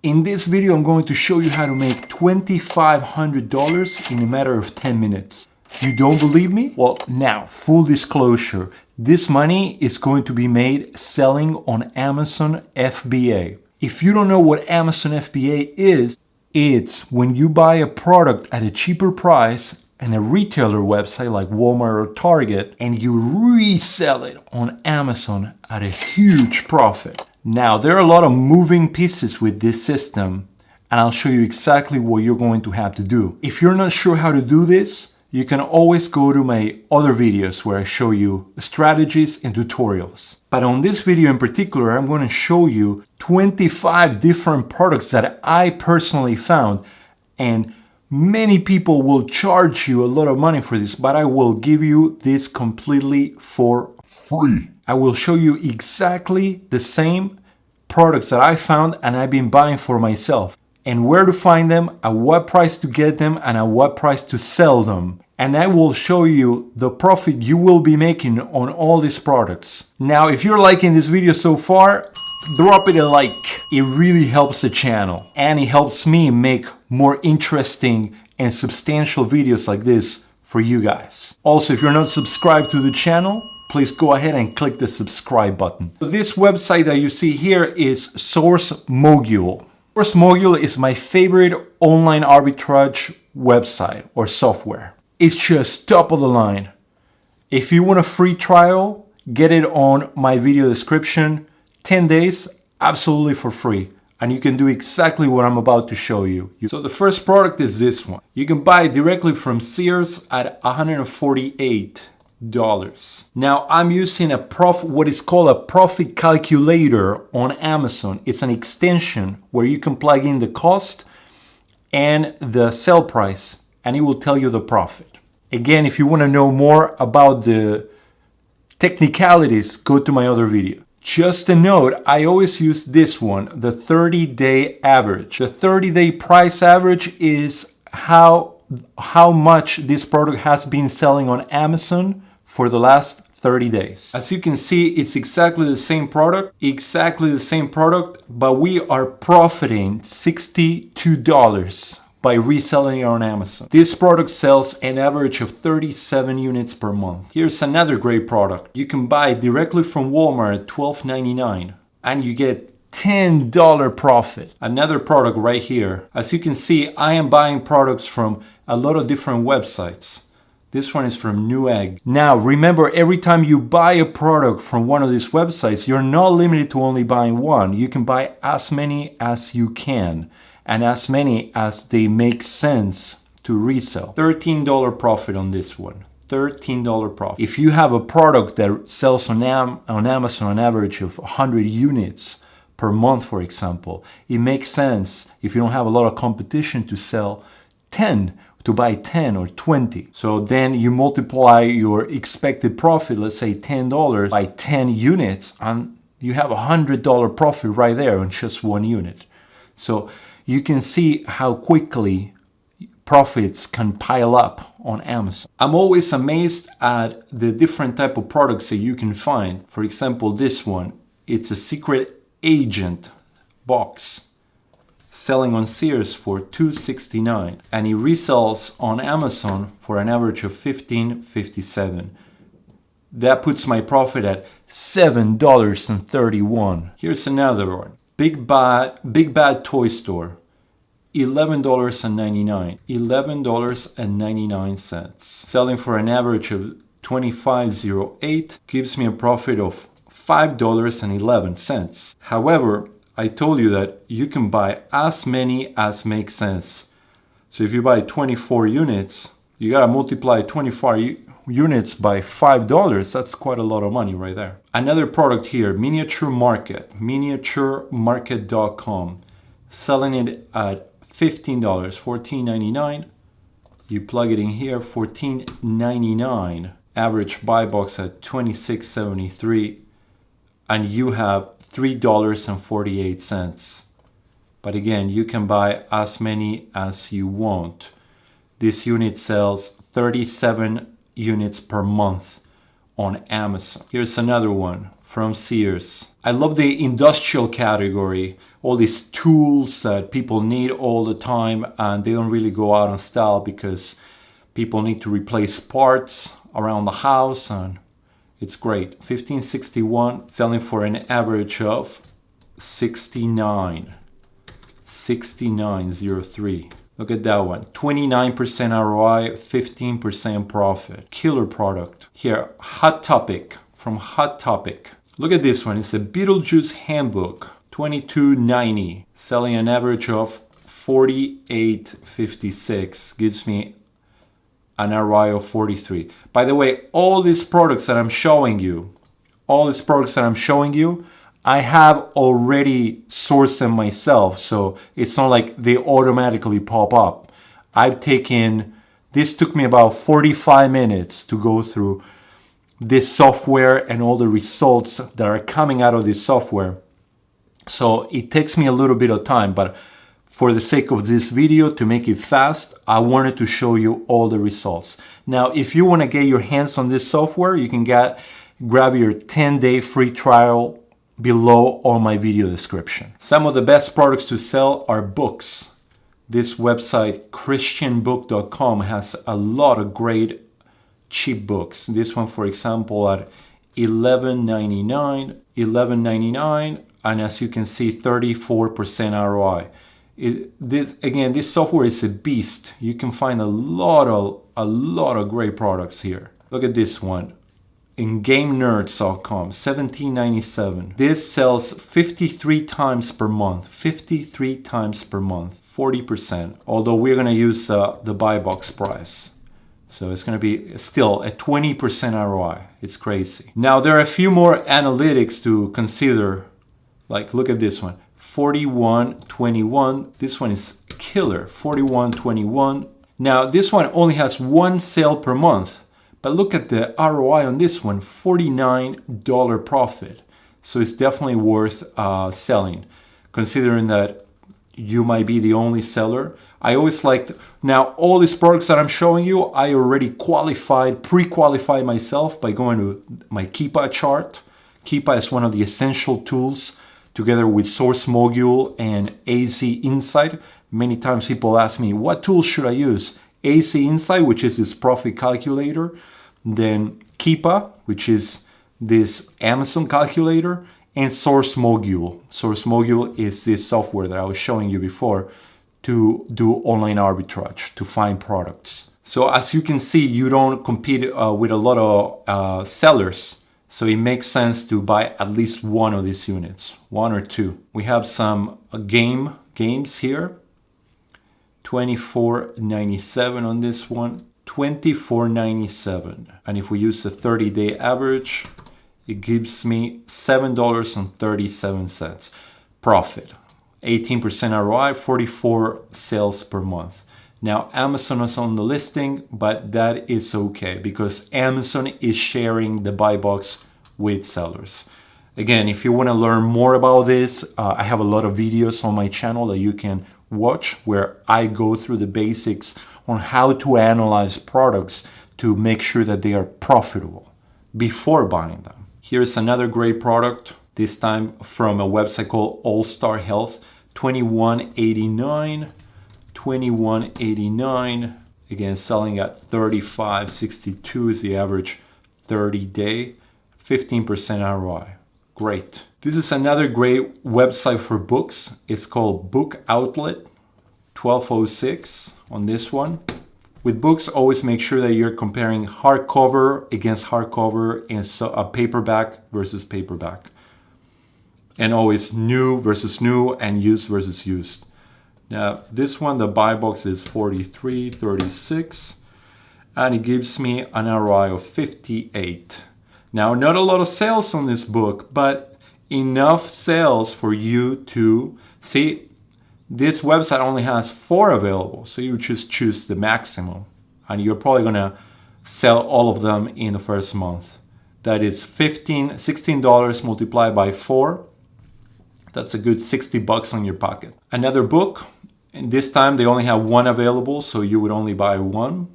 In this video, I'm going to show you how to make $2,500 in a matter of 10 minutes. You don't believe me? Well, now, full disclosure, this money is going to be made selling on Amazon FBA. If you don't know what Amazon FBA is, it's when you buy a product at a cheaper price and a retailer website like Walmart or Target, and you resell it on Amazon at a huge profit. Now, there are a lot of moving pieces with this system, and I'll show you exactly what you're going to have to do. If you're not sure how to do this, you can always go to my other videos where I show you strategies and tutorials. But on this video in particular, I'm going to show you 25 different products that I personally found, and many people will charge you a lot of money for this, but I will give you this completely for free. I will show you exactly the same products that I found and I've been buying for myself, and where to find them, at what price to get them, and at what price to sell them. And I will show you the profit you will be making on all these products. Now, if you're liking this video so far, drop it a like. It really helps the channel, and it helps me make more interesting and substantial videos like this for you guys. Also, if you're not subscribed to the channel, please go ahead and click the subscribe button. So this website that you see here is SourceMogul. SourceMogul is my favorite online arbitrage website or software. It's just top of the line. If you want a free trial, get it on my video description. 10 days, absolutely for free. And you can do exactly what I'm about to show you. So the first product is this one. You can buy it directly from Sears at $148. Now I'm using what is called a profit calculator on Amazon. It's an extension where you can plug in the cost and the sell price, and it will tell you the profit. Again, if you want to know more about the technicalities, go to my other video. Just a note, I always use this one, the 30-day average. The 30-day price average is how much this product has been selling on Amazon for the last 30 days. As you can see, it's exactly the same product, but we are profiting $62 by reselling it on Amazon. This product sells an average of 37 units per month. Here's another great product. You can buy it directly from Walmart at $12.99 and you get $10 profit. Another product right here. As you can see, I am buying products from a lot of different websites. This one is from Newegg. Now, remember, every time you buy a product from one of these websites, you're not limited to only buying one. You can buy as many as you can, and as many as they make sense to resell. $13 profit on this one. $13 profit. If you have a product that sells on Amazon an average of 100 units per month, for example, it makes sense, if you don't have a lot of competition, to buy 10 or 20. So then you multiply your expected profit, let's say $10, by 10 units, and you have $100 profit right there on just one unit. So you can see how quickly profits can pile up on Amazon. I'm always amazed at the different type of products that you can find. For example, this one, it's a secret agent box selling on Sears for $2.69, and it resells on Amazon for an average of $15.57. That puts my profit at $7.31. Here's another one. Big Bad Toy Store, $11.99. $11.99. Selling for an average of $25.08 gives me a profit of $5.11. However, I told you that you can buy as many as makes sense. So if you buy 24 units, you gotta multiply 24 units by $5. That's quite a lot of money right there. Another product here, Miniature Market, miniaturemarket.com, selling it at $15, $14.99. You plug it in here, $14.99. Average buy box at $26.73, and you have $3.48. But again, you can buy as many as you want. This unit sells 37 units per month on Amazon. Here's another one from Sears. I love the industrial category, all these tools that people need all the time and they don't really go out on style because people need to replace parts around the house, and it's great. 1561, selling for an average of 69.03. Look at that one. 29% ROI, 15% profit. Killer product. Here, Hot Topic from Hot Topic. Look at this one. It's a Beetlejuice handbook. $22.90. Selling an average of $48.56. Gives me an ROI of 43. By the way, all these products that I'm showing you, I have already sourced them myself, so it's not like they automatically pop up. This took me about 45 minutes to go through this software and all the results that are coming out of this software. So it takes me a little bit of time, but for the sake of this video, to make it fast, I wanted to show you all the results. Now, if you want to get your hands on this software, you can grab your 10-day free trial below on my video description. Some of the best products to sell are books. This website, christianbook.com, has a lot of great cheap books. This one, for example, at $11.99, and as you can see, 34% ROI. This software is a beast. You can find a lot of great products here. Look at this one. In GameNerds.com, $17.97. This sells 53 times per month. 53 times per month, 40%. Although we're gonna use the buy box price. So it's gonna be still a 20% ROI. It's crazy. Now there are a few more analytics to consider. Like, look at this one, 41.21. This one is killer, 41.21. Now this one only has one sale per month. But look at the ROI on this one, $49 profit. So it's definitely worth selling, considering that you might be the only seller. I always liked, now all these products that I'm showing you, I already pre-qualified myself by going to my Keepa chart. Keepa is one of the essential tools together with Source Mogul and AZ Insight. Many times people ask me, what tools should I use? AZ Insight, which is this profit calculator, then Keepa, which is this Amazon calculator, and Source Mogul. Source Mogul is this software that I was showing you before to do online arbitrage, to find products. So as you can see, you don't compete with a lot of sellers. So it makes sense to buy at least one of these units, one or two. We have some games here. $24.97 on this one, $24.97. And if we use the 30-day average, it gives me $7.37 profit. 18% ROI, 44 sales per month. Now Amazon is on the listing, but that is okay because Amazon is sharing the buy box with sellers. Again, if you want to learn more about this, I have a lot of videos on my channel that you can watch where I go through the basics on how to analyze products to make sure that they are profitable before buying them. Here's another great product, this time from a website called All Star Health, $21.89, $21.89, again selling at $35.62 is the average 30-day, 15% ROI. Great. This is another great website for books. It's called Book Outlet, 1206 on this one. With books, always make sure that you're comparing hardcover against hardcover and paperback versus paperback. And always new versus new and used versus used. Now this one, the buy box is $43.36 and it gives me an ROI of 58. Now not a lot of sales on this book, but enough sales for you to see. This website only has 4 available, so you just choose the maximum and you're probably gonna sell all of them in the first month. That is $16 multiplied by 4. That's a good 60 bucks on your pocket. Another book, and this time they only have 1 available, so you would only buy 1.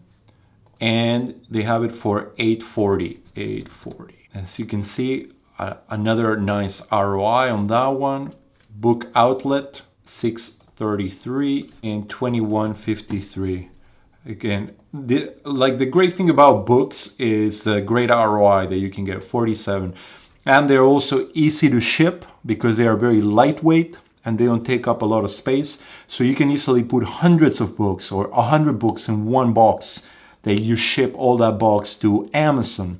And they have it for $8.40. As you can see, Another nice ROI on that one. Book outlet, $6.33 and $21.53. Again, the great thing about books is the great ROI that you can get, 47. And they're also easy to ship because they are very lightweight and they don't take up a lot of space. So you can easily put hundreds of books or 100 books in one box that you ship all that box to Amazon.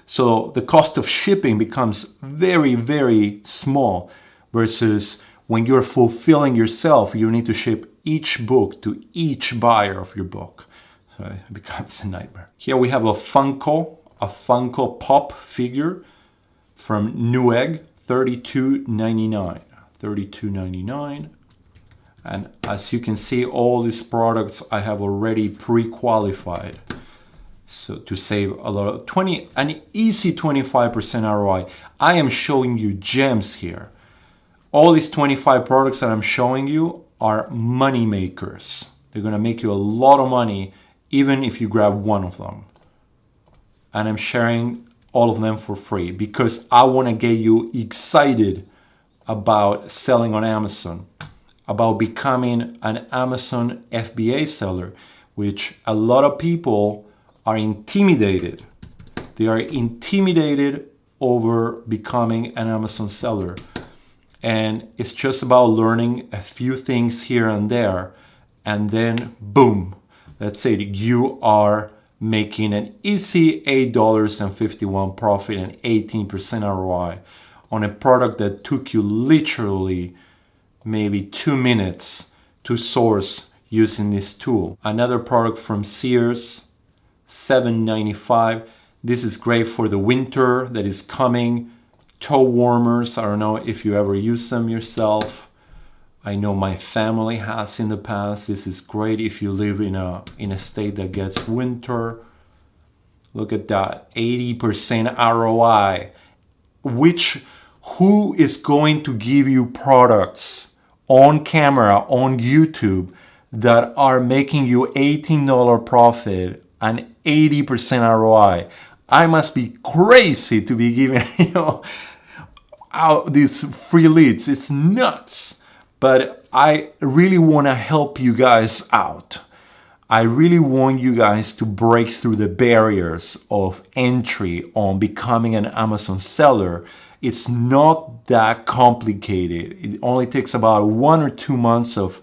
So the cost of shipping becomes very, very small versus when you're fulfilling yourself, you need to ship each book to each buyer of your book. So it becomes a nightmare. Here we have a Funko Pop figure from Newegg, $32.99. $32.99. And as you can see, all these products I have already pre-qualified. So to save a lot of an easy 25% ROI. I am showing you gems here. All these 25 products that I'm showing you are money makers. They're gonna make you a lot of money even if you grab one of them. And I'm sharing all of them for free because I wanna get you excited about selling on Amazon, about becoming an Amazon FBA seller, which a lot of people are intimidated. They are intimidated over becoming an Amazon seller. And it's just about learning a few things here and there. And then boom, that's it. You are making an easy $8.51 profit and 18% ROI on a product that took you literally maybe 2 minutes to source using this tool. Another product from Sears, $7.95. This is great for the winter that is coming. Toe warmers, I don't know if you ever use them yourself. I know my family has in the past. This is great if you live in a state that gets winter. Look at that, 80% ROI. Who is going to give you products on camera, on YouTube, that are making you $18 profit and 80% ROI? I must be crazy to be giving out these free leads. It's nuts. But I really want to help you guys out. I really want you guys to break through the barriers of entry on becoming an Amazon seller. It's not that complicated. It only takes about 1 or 2 months of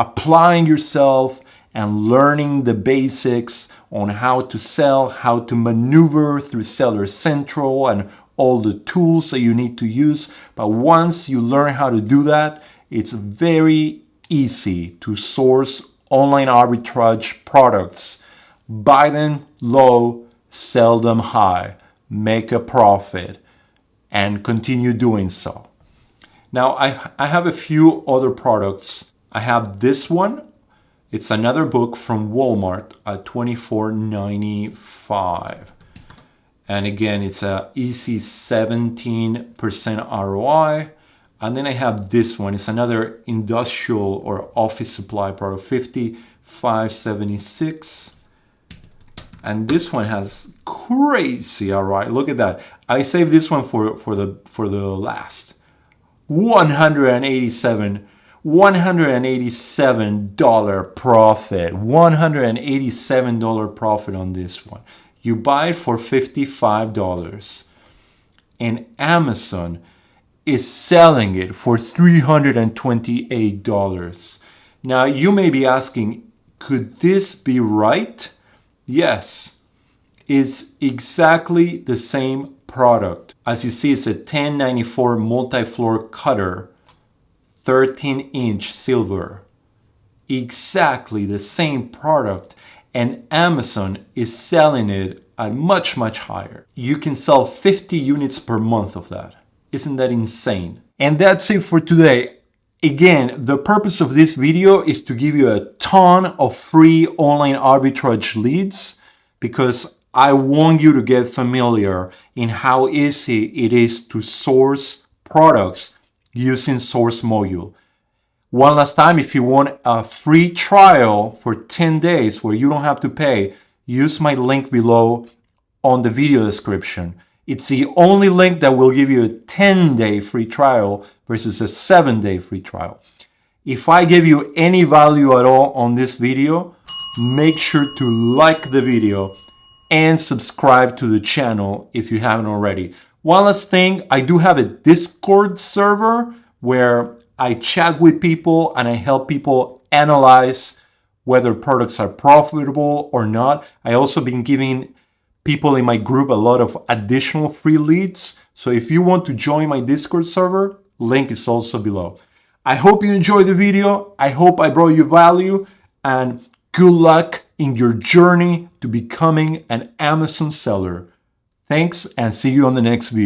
applying yourself and learning the basics on how to sell, how to maneuver through Seller Central and all the tools that you need to use. But once you learn how to do that, it's very easy to source online arbitrage products. Buy them low, sell them high, make a profit, and continue doing so. Now, I have a few other products. I have this one. It's another book from Walmart at $24.95. And again, it's a easy 17% ROI. And then I have this one. It's another industrial or office supply product, $55.76. And this one has crazy ROI. Look at that. I saved this one for the last. $187 profit. $187 profit on this one. You buy it for $55, and Amazon is selling it for $328. Now you may be asking, could this be right? Yes, it's exactly the same product. As you see, it's a 1094 multi-floor cutter, 13-inch silver. Exactly the same product, and Amazon is selling it at much, much higher. You can sell 50 units per month of that. Isn't that insane? And that's it for today. Again, the purpose of this video is to give you a ton of free online arbitrage leads because I want you to get familiar in how easy it is to source products using Source Module. One last time, if you want a free trial for 10 days where you don't have to pay, use my link below on the video description. It's the only link that will give you a 10-day free trial versus a 7-day free trial. If I give you any value at all on this video, make sure to like the video and subscribe to the channel if you haven't already. One last thing, I do have a Discord server where I chat with people and I help people analyze whether products are profitable or not. I also been giving people in my group a lot of additional free leads. So if you want to join my Discord server, link is also below. I hope you enjoyed the video. I hope I brought you value, and good luck in your journey to becoming an Amazon seller. Thanks, and see you on the next video.